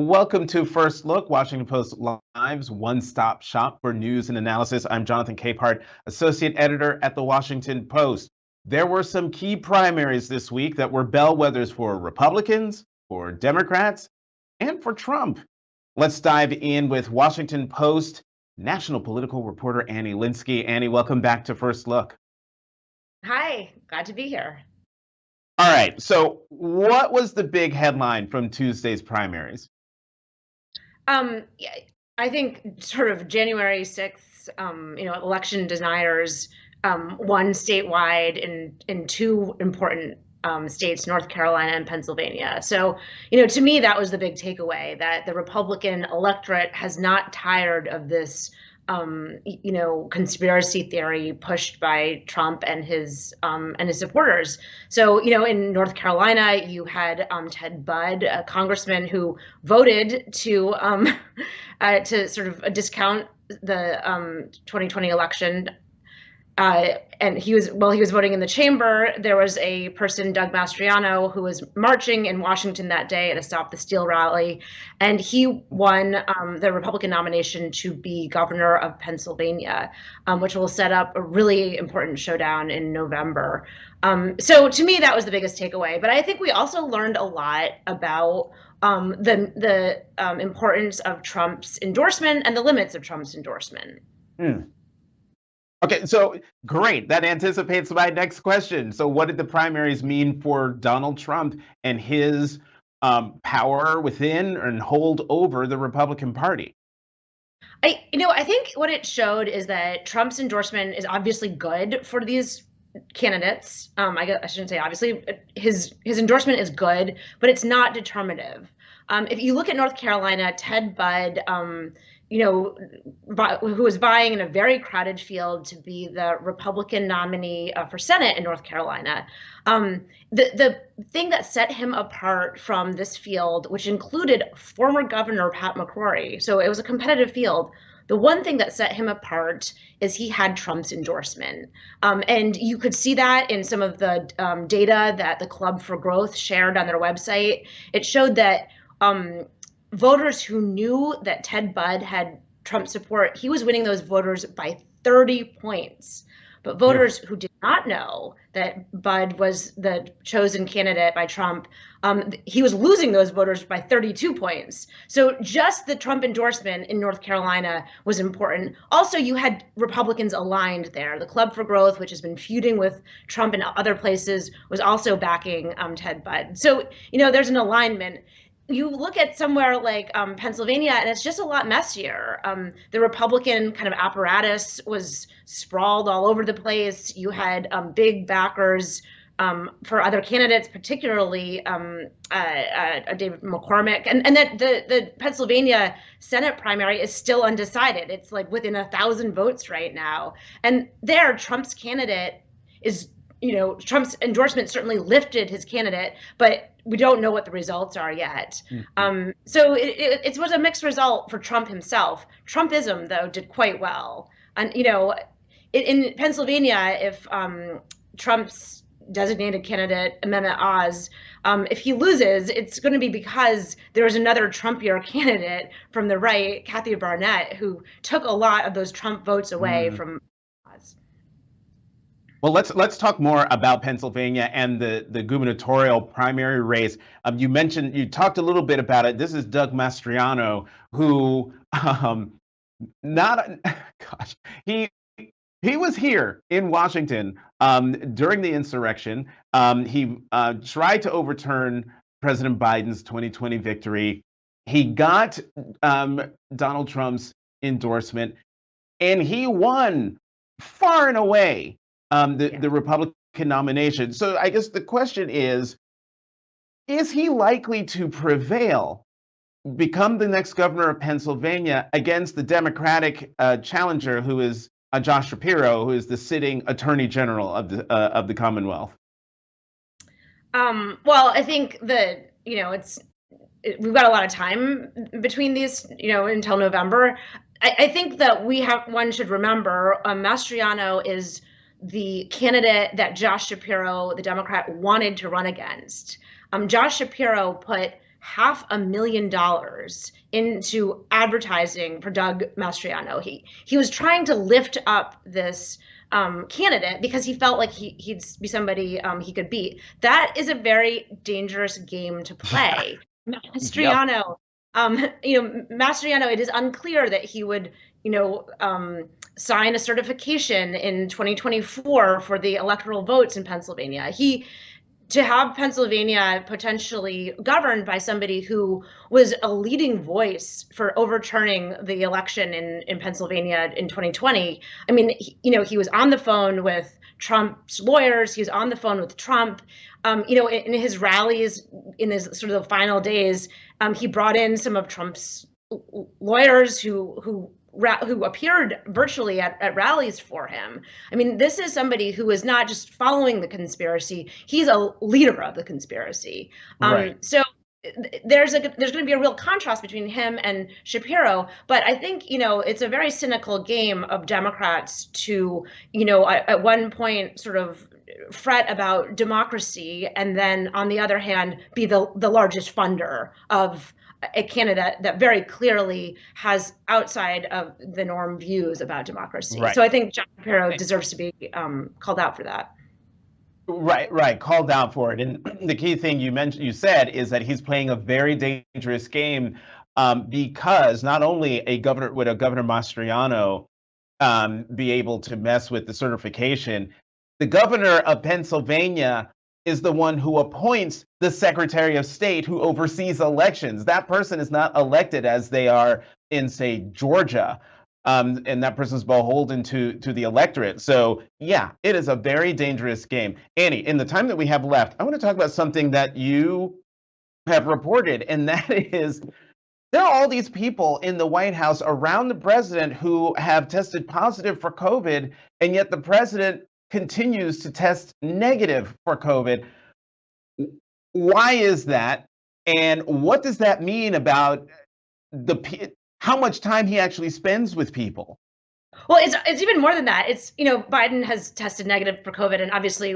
Welcome to First Look, Washington Post Live's one-stop shop for news and analysis. I'm Jonathan Capehart, associate editor at the Washington Post. There were some key primaries this week that were bellwethers for Republicans, for Democrats, and for Trump. Let's dive in with Washington Post national political reporter Annie Linskey. Annie, welcome back to First Look. Hi, glad to be here. All right, so what was the big headline from Tuesday's primaries? Yeah, I think sort of January 6th, election deniers won statewide in two important states, North Carolina and Pennsylvania. So, to me, that was the big takeaway, that the Republican electorate has not tired of this conspiracy theory pushed by Trump and his supporters. So, in North Carolina, you had Ted Budd, a congressman who voted to sort of discount the 2020 election. And he was voting in the chamber. There was a person, Doug Mastriano, who was marching in Washington that day at a Stop the Steal rally, and he won the Republican nomination to be governor of Pennsylvania, which will set up a really important showdown in November. So to me, that was the biggest takeaway. But I think we also learned a lot about the importance of Trump's endorsement and the limits of Trump's endorsement. Okay, so great. That anticipates my next question. So what did the primaries mean for Donald Trump and his power within and hold over the Republican Party? I think what it showed is that Trump's endorsement is obviously good for these candidates. I shouldn't say obviously. His endorsement is good, but it's not determinative. If you look at North Carolina, Ted Budd, who was vying in a very crowded field to be the Republican nominee for Senate in North Carolina. The thing that set him apart from this field, which included former Governor Pat McCrory, so it was a competitive field, the one thing that set him apart is he had Trump's endorsement. And you could see that in some of the data that the Club for Growth shared on their website. It showed that voters who knew that Ted Budd had Trump support, he was winning those voters by 30 points. But voters who did not know that Budd was the chosen candidate by Trump, he was losing those voters by 32 points. So just the Trump endorsement in North Carolina was important. Also, you had Republicans aligned there. The Club for Growth, which has been feuding with Trump in other places, was also backing Ted Budd. So, there's an alignment. You look at somewhere like Pennsylvania, and it's just a lot messier. The Republican kind of apparatus was sprawled all over the place. You had big backers for other candidates, particularly David McCormick, and that the Pennsylvania Senate primary is still undecided. It's like within 1,000 votes right now, and there Trump's candidate is. Trump's endorsement certainly lifted his candidate, but we don't know what the results are yet. So it was a mixed result for Trump himself. Trumpism, though, did quite well. And, in Pennsylvania, if Trump's designated candidate, Mehmet Oz, if he loses, it's going to be because there was another Trumpier candidate from the right, Kathy Barnett, who took a lot of those Trump votes away from Oz. Well, let's talk more about Pennsylvania and the gubernatorial primary race. You talked a little bit about it. This is Doug Mastriano, who he was here in Washington during the insurrection. He tried to overturn President Biden's 2020 victory. He got Donald Trump's endorsement, and he won far and away the Republican nomination. So I guess the question is he likely to prevail, become the next governor of Pennsylvania against the Democratic challenger, who is Josh Shapiro, who is the sitting Attorney General of the Commonwealth? Well, I think that, we've got a lot of time between these, until November. I think that one should remember Mastriano is the candidate that Josh Shapiro, the Democrat, wanted to run against. Josh Shapiro put $500,000 into advertising for Doug Mastriano. He was trying to lift up this candidate because he felt like he'd be somebody he could beat. That is a very dangerous game to play. Mastriano, Mastriano, it is unclear that he would, sign a certification in 2024 for the electoral votes in Pennsylvania. To have Pennsylvania potentially governed by somebody who was a leading voice for overturning the election in Pennsylvania in 2020. I mean, he was on the phone with Trump's lawyers. He was on the phone with Trump. In his rallies, in his sort of the final days, he brought in some of Trump's lawyers who appeared virtually at rallies for him. I mean, this is somebody who is not just following the conspiracy; he's a leader of the conspiracy. Right. So there's going to be a real contrast between him and Shapiro. But I think it's a very cynical game of Democrats to at one point sort of fret about democracy and then on the other hand be the largest funder of a candidate that very clearly has outside of the norm views about democracy. Right. So I think John Shapiro deserves to be called out for that. Right, called out for it. And the key thing you said is that he's playing a very dangerous game because not only would a Governor Mastriano be able to mess with the certification, the governor of Pennsylvania is the one who appoints the Secretary of State who oversees elections. That person is not elected as they are in, say, Georgia. And that person's beholden to the electorate. So yeah, it is a very dangerous game. Annie, in the time that we have left, I want to talk about something that you have reported, and that is there are all these people in the White House around the president who have tested positive for COVID, and yet the president continues to test negative for COVID. Why is that? And what does that mean about how much time he actually spends with people? Well, it's even more than that. It's, Biden has tested negative for COVID, and obviously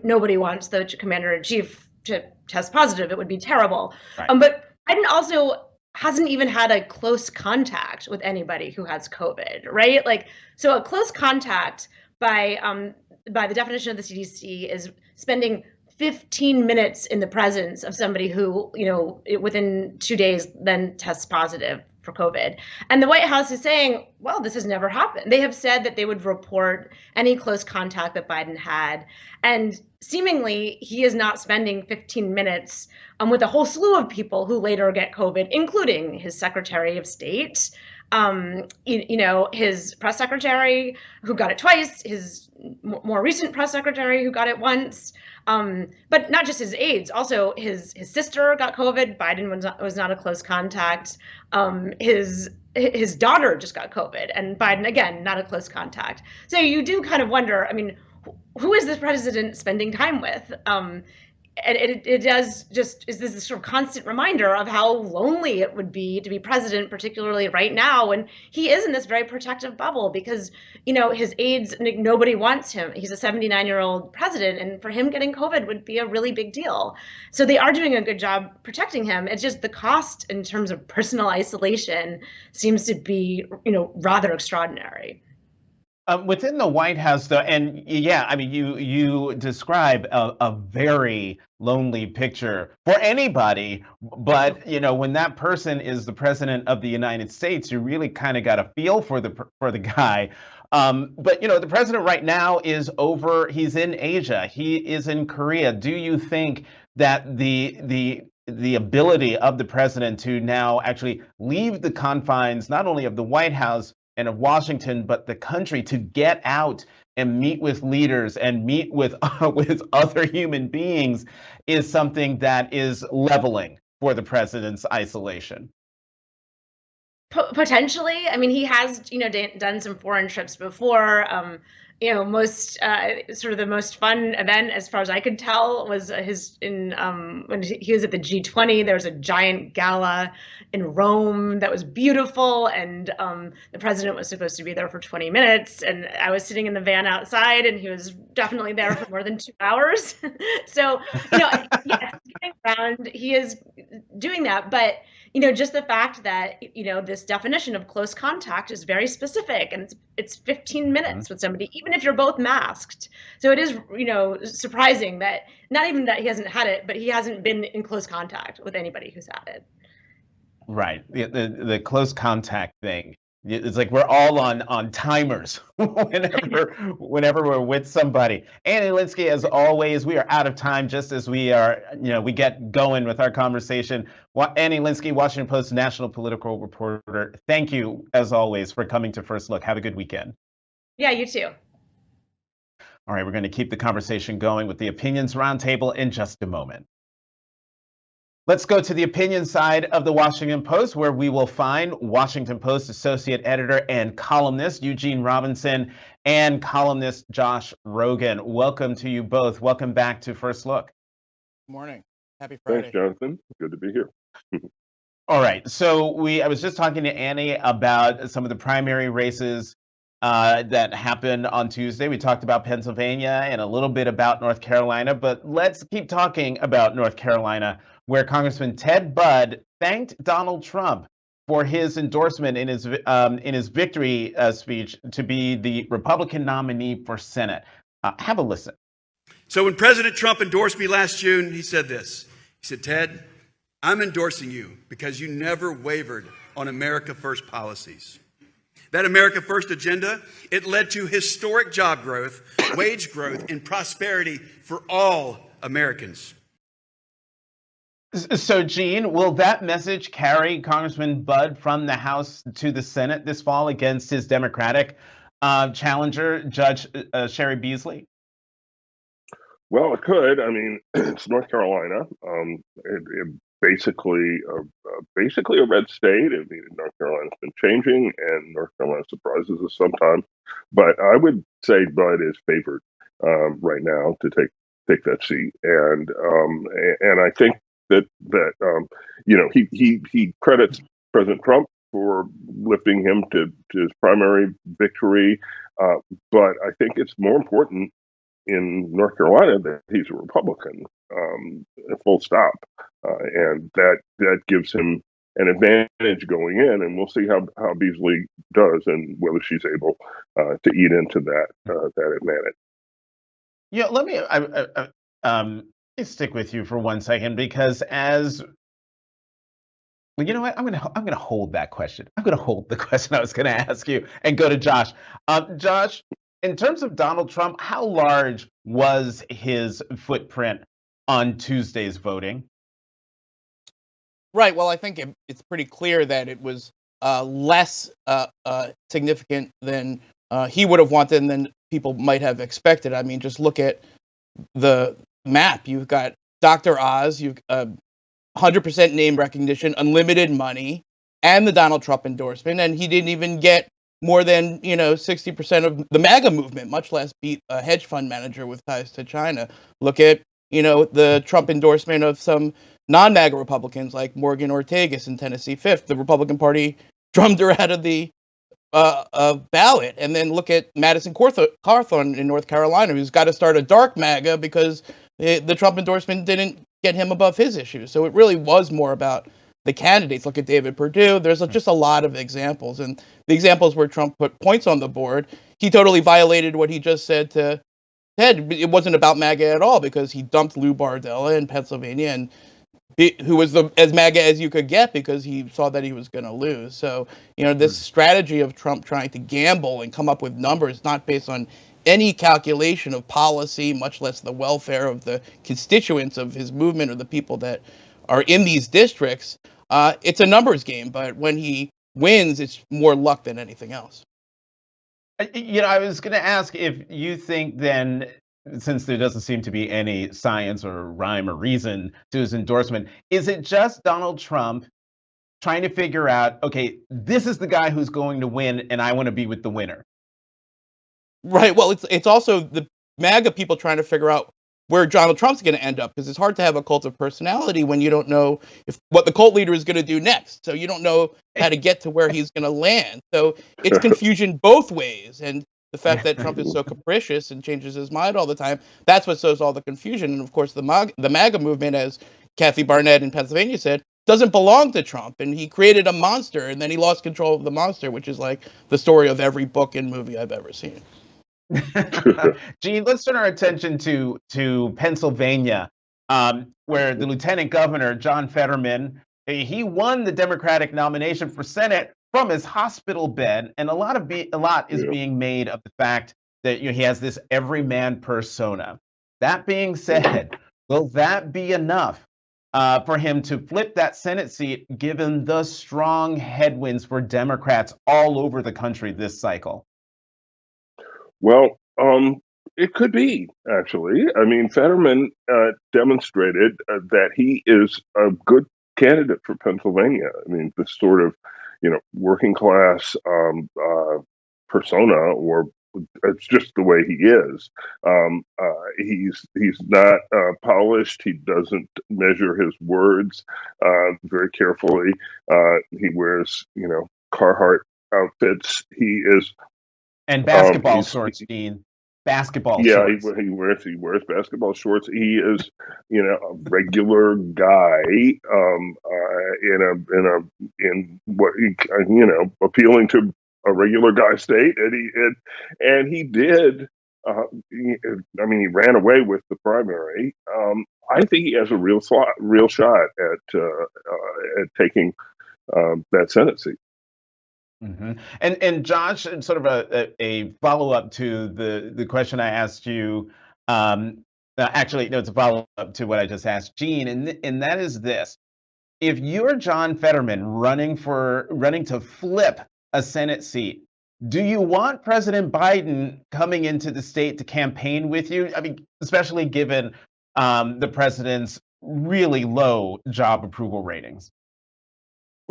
nobody wants the commander in chief to test positive. It would be terrible. Right. But Biden also hasn't even had a close contact with anybody who has COVID, right? Like, so a close contact by the definition of the CDC is spending 15 minutes in the presence of somebody who, within 2 days then tests positive for COVID. And the White House is saying, well, this has never happened. They have said that they would report any close contact that Biden had. And seemingly, he is not spending 15 minutes with a whole slew of people who later get COVID, including his Secretary of State, his press secretary who got it twice, his more recent press secretary who got it once, but not just his aides, also his sister got COVID. Biden was not a close contact. His daughter just got COVID, and Biden, again, not a close contact. So you do kind of wonder, I mean, who is this president spending time with? And it does just is this sort of constant reminder of how lonely it would be to be president, particularly right now. And he is in this very protective bubble because, his aides, nobody wants him. He's a 79-year-old president, and for him getting COVID would be a really big deal. So they are doing a good job protecting him. It's just the cost in terms of personal isolation seems to be, rather extraordinary. Within the White House, though, and yeah, I mean, you describe a very lonely picture for anybody, but when that person is the president of the United States, you really kind of got a feel for the guy. But the president right now he's in Asia, he is in Korea. Do you think that the ability of the president to now actually leave the confines not only of the White House and of Washington, but the country, to get out and meet with leaders and meet with other human beings is something that is leveling for the president's isolation? Potentially. I mean, he has, done some foreign trips before. most sort of the most fun event, as far as I could tell, was when he was at the G20. There was a giant gala in Rome that was beautiful, and the president was supposed to be there for 20 minutes, and I was sitting in the van outside, and he was definitely there for more than 2 hours. So, yes, getting around, he is doing that, but just the fact that this definition of close contact is very specific, and it's 15 minutes with somebody, even if you're both masked. So it is surprising that not even that he hasn't had it, but he hasn't been in close contact with anybody who's had it. Right. The close contact thing. It's like we're all on timers whenever we're with somebody. Annie Linsky, as always, we are out of time just as we get going with our conversation. Annie Linsky, Washington Post national political reporter, thank you, as always, for coming to First Look. Have a good weekend. Yeah, you too. All right, we're going to keep the conversation going with the Opinions Roundtable in just a moment. Let's go to the opinion side of the Washington Post, where we will find Washington Post associate editor and columnist Eugene Robinson and columnist Josh Rogan. Welcome to you both. Welcome back to First Look. Good morning. Happy Friday. Thanks, Jonathan. Good to be here. All right. So I was just talking to Annie about some of the primary races that happened on Tuesday. We talked about Pennsylvania and a little bit about North Carolina, but let's keep talking about North Carolina, where Congressman Ted Budd thanked Donald Trump for his endorsement in his victory speech to be the Republican nominee for Senate. Have a listen. So when President Trump endorsed me last June, he said this. He said, "Ted, I'm endorsing you because you never wavered on America First policies. That America First agenda, it led to historic job growth, wage growth, and prosperity for all Americans." So, Gene, will that message carry Congressman Budd from the House to the Senate this fall against his Democratic challenger, Judge Sherry Beasley? Well, it could. I mean, it's North Carolina. It basically a red state. I mean, North Carolina's been changing, and North Carolina surprises us sometimes. But I would say Budd is favored right now to take that seat, and I think that he credits President Trump for lifting him to his primary victory, but I think it's more important in North Carolina that he's a Republican, full stop, and that gives him an advantage going in, and we'll see how Beasley does and whether she's able to eat into that advantage. Yeah, let me stick with you for 1 second, because well, you know what? I'm gonna hold that question. I'm gonna hold the question I was gonna ask you and go to Josh. Josh, in terms of Donald Trump, how large was his footprint on Tuesday's voting? Right. Well, I think it's pretty clear that it was less significant than he would have wanted and than people might have expected. I mean, just look at the map. You've got Dr. Oz, you've 100% name recognition, unlimited money, and the Donald Trump endorsement, and he didn't even get more than 60% of the MAGA movement, much less beat a hedge fund manager with ties to China. Look at the Trump endorsement of some non-MAGA Republicans like Morgan Ortagus in Tennessee 5th. The Republican Party drummed her out of the ballot. And then look at Madison Cawthorn in North Carolina, who's got to start a dark MAGA because the Trump endorsement didn't get him above his issues. So it really was more about the candidates. Look at David Perdue. There's just a lot of examples. And the examples where Trump put points on the board, he totally violated what he just said to Ted. It wasn't about MAGA at all because he dumped Lou Bardella in Pennsylvania, and who was as MAGA as you could get because he saw that he was going to lose. So, this strategy of Trump trying to gamble and come up with numbers not based on any calculation of policy, much less the welfare of the constituents of his movement or the people that are in these districts, it's a numbers game. But when he wins, it's more luck than anything else. I was going to ask if you think then, since there doesn't seem to be any science or rhyme or reason to his endorsement, is it just Donald Trump trying to figure out, okay, this is the guy who's going to win and I want to be with the winner? Right. Well, it's also the MAGA people trying to figure out where Donald Trump's going to end up, because it's hard to have a cult of personality when you don't know if what the cult leader is going to do next. So you don't know how to get to where he's going to land. So it's confusion both ways. And the fact that Trump is so capricious and changes his mind all the time, that's what sows all the confusion. And of course, the MAGA movement, as Kathy Barnett in Pennsylvania said, doesn't belong to Trump. And he created a monster, and then he lost control of the monster, which is like the story of every book and movie I've ever seen. Gene, let's turn our attention to Pennsylvania, where the Lieutenant Governor John Fetterman, he won the Democratic nomination for Senate from his hospital bed, and a lot is being made of the fact that he has this everyman persona. That being said, will that be enough for him to flip that Senate seat, given the strong headwinds for Democrats all over the country this cycle? Well, it could be, actually. I mean, Fetterman demonstrated that he is a good candidate for Pennsylvania. I mean, this sort of, working class persona, or it's just the way he is. He's not polished. He doesn't measure his words very carefully. He wears, Carhartt outfits. He is And basketball shorts, Dean. Basketball shorts. He wears basketball shorts. He is, a regular guy, in what appealing to a regular guy state, and he did. He ran away with the primary. I think he has a real shot at taking that Senate seat. Mm-hmm. And Josh, sort of a follow up to the question I asked you. Actually, no, it's a follow up to what I just asked Gene, and that is this: if you're John Fetterman running to flip a Senate seat, do you want President Biden coming into the state to campaign with you? I mean, especially given the president's really low job approval ratings.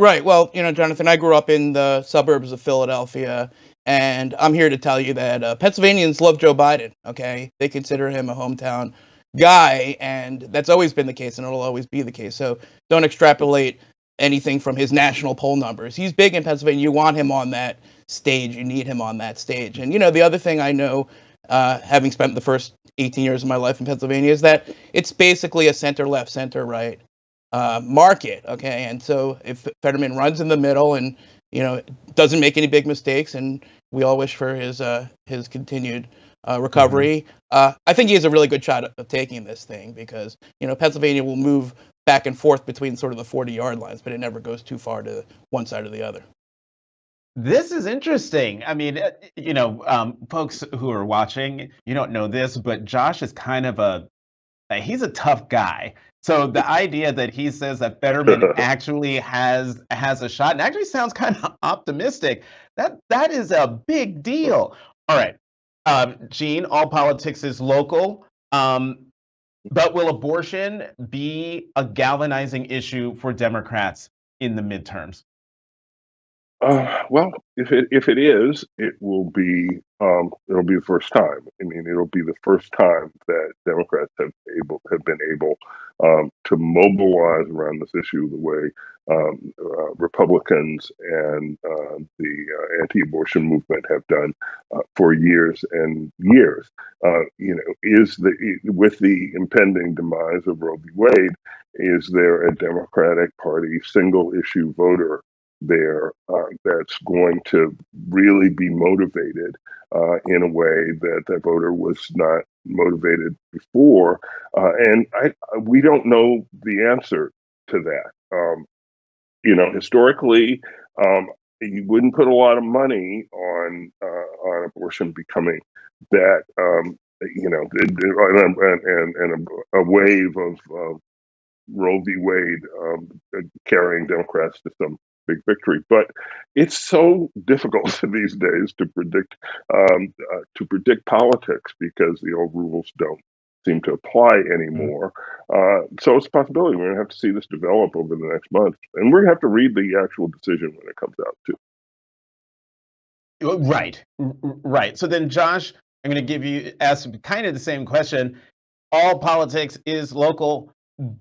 Right. Well, Jonathan, I grew up in the suburbs of Philadelphia, and I'm here to tell you that Pennsylvanians love Joe Biden. Okay, they consider him a hometown guy, and that's always been the case, and it'll always be the case. So don't extrapolate anything from his national poll numbers. He's big in Pennsylvania. You want him on that stage. You need him on that stage. And the other thing I know, having spent the first 18 years of my life in Pennsylvania, is that it's basically a center-left, center-right market. Okay, and so if Fetterman runs in the middle and doesn't make any big mistakes, and we all wish for his continued recovery, I think he has a really good shot of taking this thing, because Pennsylvania will move back and forth between sort of the 40-yard lines, but it never goes too far to one side or the other. This is interesting. I mean, folks who are watching, you don't know this, but Josh is kind of he's a tough guy. So the idea that he says that Fetterman actually has a shot, and actually sounds kind of optimistic, that is a big deal. All right, Gene, all politics is local, but will abortion be a galvanizing issue for Democrats in the midterms? Well, if it is, it will be it'll be the first time. I mean, it'll be the first time that Democrats have been able to mobilize around this issue the way Republicans and the anti-abortion movement have done for years and years. With the impending demise of Roe v. Wade, is there a Democratic Party single issue voter there that's going to really be motivated in a way that the voter was not motivated before? And we don't know the answer to that. Historically, you wouldn't put a lot of money on abortion becoming that, and a wave of Roe v. Wade carrying Democrats to some big victory. But it's so difficult these days to predict politics, because the old rules don't seem to apply anymore. So it's a possibility. We're going to have to see this develop over the next month, and we're going to have to read the actual decision when it comes out too. Right, right. So then, Josh, I'm going to ask kind of the same question. All politics is local,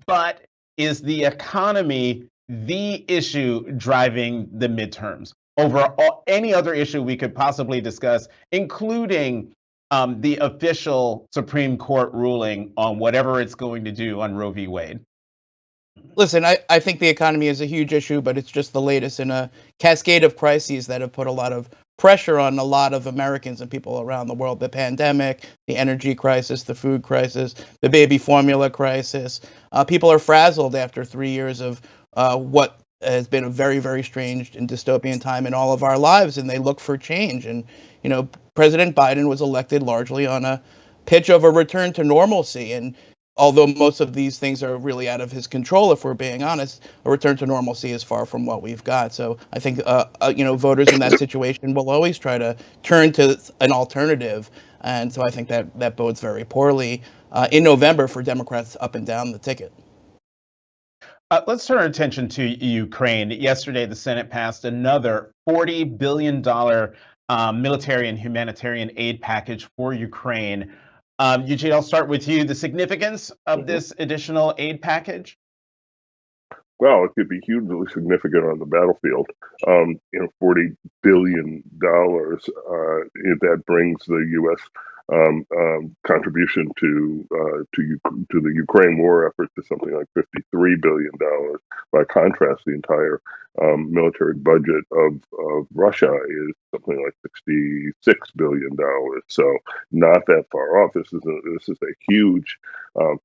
but is the economy the issue driving the midterms over any other issue we could possibly discuss, including the official Supreme Court ruling on whatever it's going to do on Roe v. Wade? Listen, I think the economy is a huge issue, but it's just the latest in a cascade of crises that have put a lot of pressure on a lot of Americans and people around the world. The pandemic, the energy crisis, the food crisis, the baby formula crisis. People are frazzled after 3 years of what has been a very, very strange and dystopian time in all of our lives, and they look for change. And, President Biden was elected largely on a pitch of a return to normalcy. And although most of these things are really out of his control, if we're being honest, a return to normalcy is far from what we've got. So I think, voters in that situation will always try to turn to an alternative. And so I think that bodes very poorly in November for Democrats up and down the ticket. Let's turn our attention to Ukraine. Yesterday, the Senate passed another $40 billion military and humanitarian aid package for Ukraine. Eugene, I'll start with you. The significance of this additional aid package? Well, it could be hugely significant on the battlefield. $40 billion. That brings the U.S. Contribution to the Ukraine war effort to something like $53 billion. By contrast, the entire military budget of Russia is something like $66 billion. So not that far off. This is a huge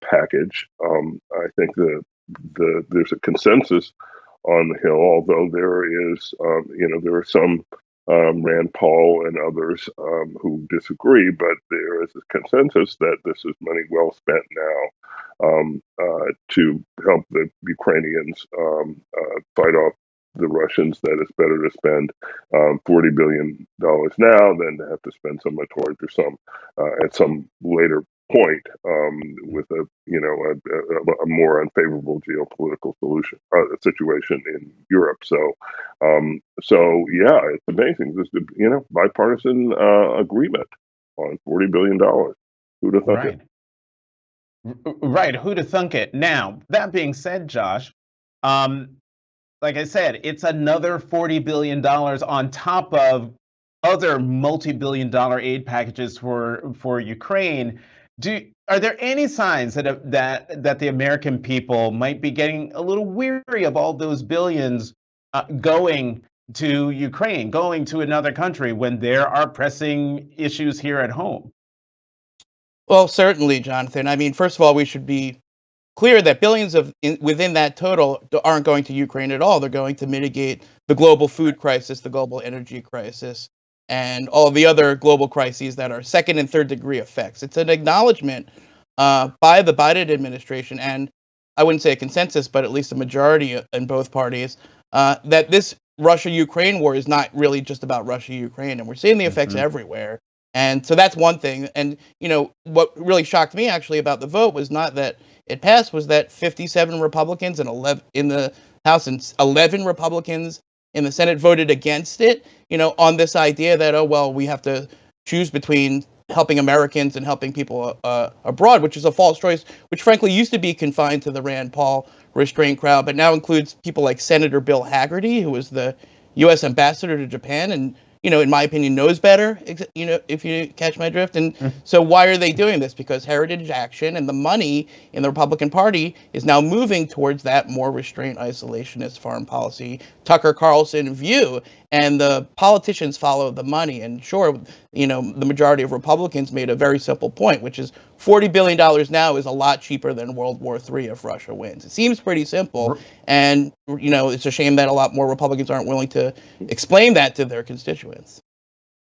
package. I think there's a consensus on the Hill, although there are some Rand Paul and others who disagree, but there is a consensus that this is money well spent now to help the Ukrainians fight off the Russians. That it's better to spend $40 billion now than to have to spend so much at some later point with a more unfavorable geopolitical situation in Europe. So yeah, it's amazing. This bipartisan agreement on $40 billion. Who'd have thunk it? Right. Who'd have thunk it? Now, that being said, Josh, like I said, it's another $40 billion on top of other multi-billion-dollar aid packages for Ukraine. Are there any signs that the American people might be getting a little weary of all those billions going to Ukraine, going to another country when there are pressing issues here at home? Well, certainly, Jonathan. I mean, first of all, we should be clear that billions within that total aren't going to Ukraine at all. They're going to mitigate the global food crisis, the global energy crisis, and all of the other global crises that are second and third degree effects. It's an acknowledgement by the Biden administration, and I wouldn't say a consensus, but at least a majority in both parties, that this Russia-Ukraine war is not really just about Russia-Ukraine, and we're seeing the effects everywhere. And so that's one thing. And, what really shocked me actually about the vote was not that it passed, was that 57 Republicans and 11 in the House and 11 Republicans in the Senate voted against it, on this idea that, oh, well, we have to choose between helping Americans and helping people abroad, which is a false choice, which frankly used to be confined to the Rand Paul restraint crowd, but now includes people like Senator Bill Hagerty, who was the U.S. ambassador to Japan and, in my opinion, knows better, if you catch my drift. And so why are they doing this? Because Heritage Action and the money in the Republican Party is now moving towards that more restraint, isolationist foreign policy, Tucker Carlson view. And the politicians follow the money. And sure, the majority of Republicans made a very simple point, which is $40 billion now is a lot cheaper than World War III if Russia wins. It seems pretty simple. And, it's a shame that a lot more Republicans aren't willing to explain that to their constituents.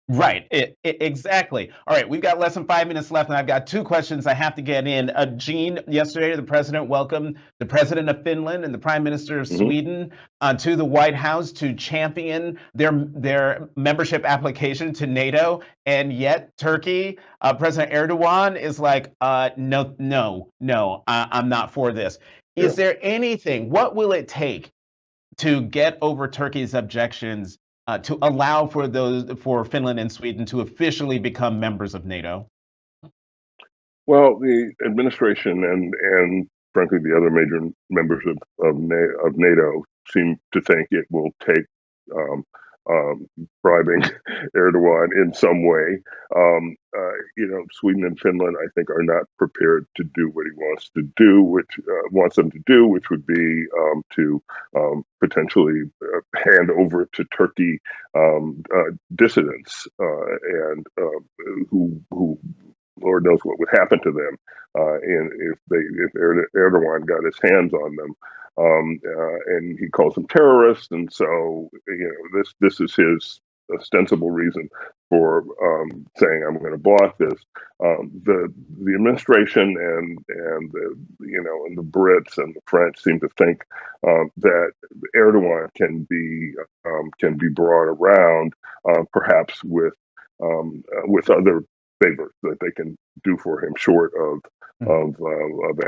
Right, exactly. All right, we've got less than 5 minutes left, and I've got two questions I have to get in. Gene, yesterday the president welcomed the president of Finland and the prime minister of Sweden to the White House to champion their membership application to NATO, and yet Turkey, President Erdogan is like, no, I'm not for this. Is there anything? What will it take to get over Turkey's objections to allow for Finland and Sweden to officially become members of NATO? Well, the administration and frankly the other major members of NATO seem to think it will take um, bribing Erdogan in some way. Sweden and Finland, I think, are not prepared to do what he wants them to do, which would be to potentially hand over to Turkey dissidents and who Lord knows what would happen to them, and if Erdogan got his hands on them, and he calls them terrorists, and so this is his ostensible reason for saying I'm going to block this. The administration and the Brits and the French seem to think that Erdogan can be brought around, perhaps with other favors that they can do for him, short of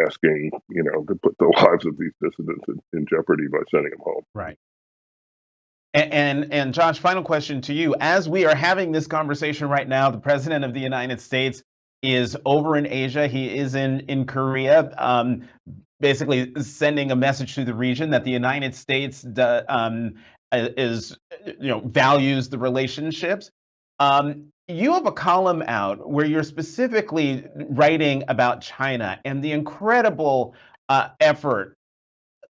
asking to put the lives of these dissidents in jeopardy by sending them home. Right. And Josh, final question to you. As we are having this conversation right now, the President of the United States is over in Asia. He is in Korea, basically sending a message to the region that the United States values the relationships. You have a column out where you're specifically writing about China and the incredible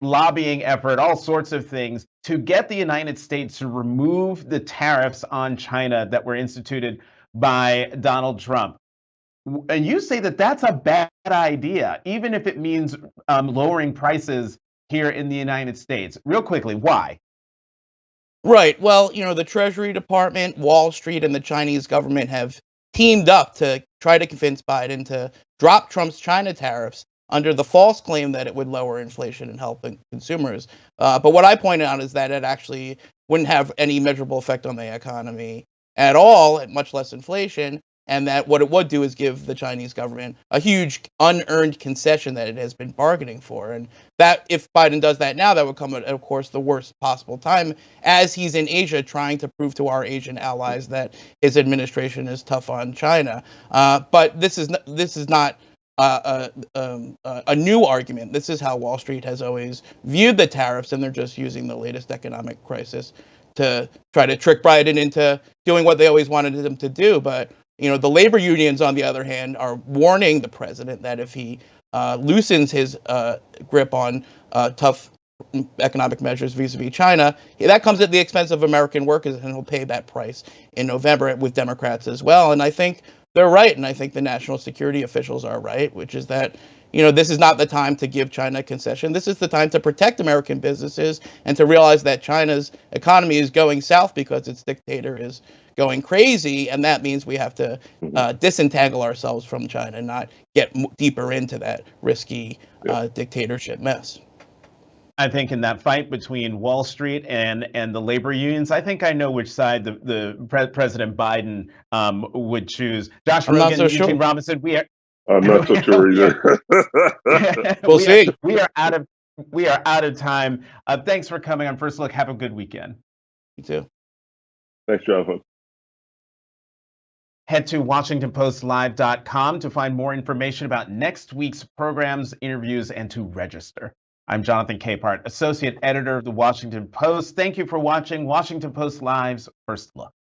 lobbying effort, all sorts of things to get the United States to remove the tariffs on China that were instituted by Donald Trump. And you say that that's a bad idea, even if it means lowering prices here in the United States. Real quickly, why? Right. Well, the Treasury Department, Wall Street, and the Chinese government have teamed up to try to convince Biden to drop Trump's China tariffs under the false claim that it would lower inflation and help consumers. But what I pointed out is that it actually wouldn't have any measurable effect on the economy at all, at much less inflation, and that what it would do is give the Chinese government a huge unearned concession that it has been bargaining for. And that if Biden does that now, that would come at, of course, the worst possible time, as he's in Asia trying to prove to our Asian allies that his administration is tough on China. But this is not a new argument. This is how Wall Street has always viewed the tariffs, and they're just using the latest economic crisis to try to trick Biden into doing what they always wanted him to do. But the labor unions, on the other hand, are warning the president that if he loosens his grip on tough economic measures vis-a-vis China, that comes at the expense of American workers, and he'll pay that price in November with Democrats as well. And I think they're right, and I think the national security officials are right, which is that this is not the time to give China a concession. This is the time to protect American businesses and to realize that China's economy is going south because its dictator is going crazy, and that means we have to disentangle ourselves from China and not get deeper into that risky dictatorship mess. I think in that fight between Wall Street and the labor unions, I think I know which side President Biden would choose. Josh Rogan, not so Eugene sure. Robinson, I'm not so sure either. We'll see. We are out of time. Thanks for coming on First Look. Have a good weekend. You too. Thanks, Jonathan. Head to WashingtonPostLive.com to find more information about next week's programs, interviews, and to register. I'm Jonathan Capehart, Associate Editor of The Washington Post. Thank you for watching Washington Post Live's First Look.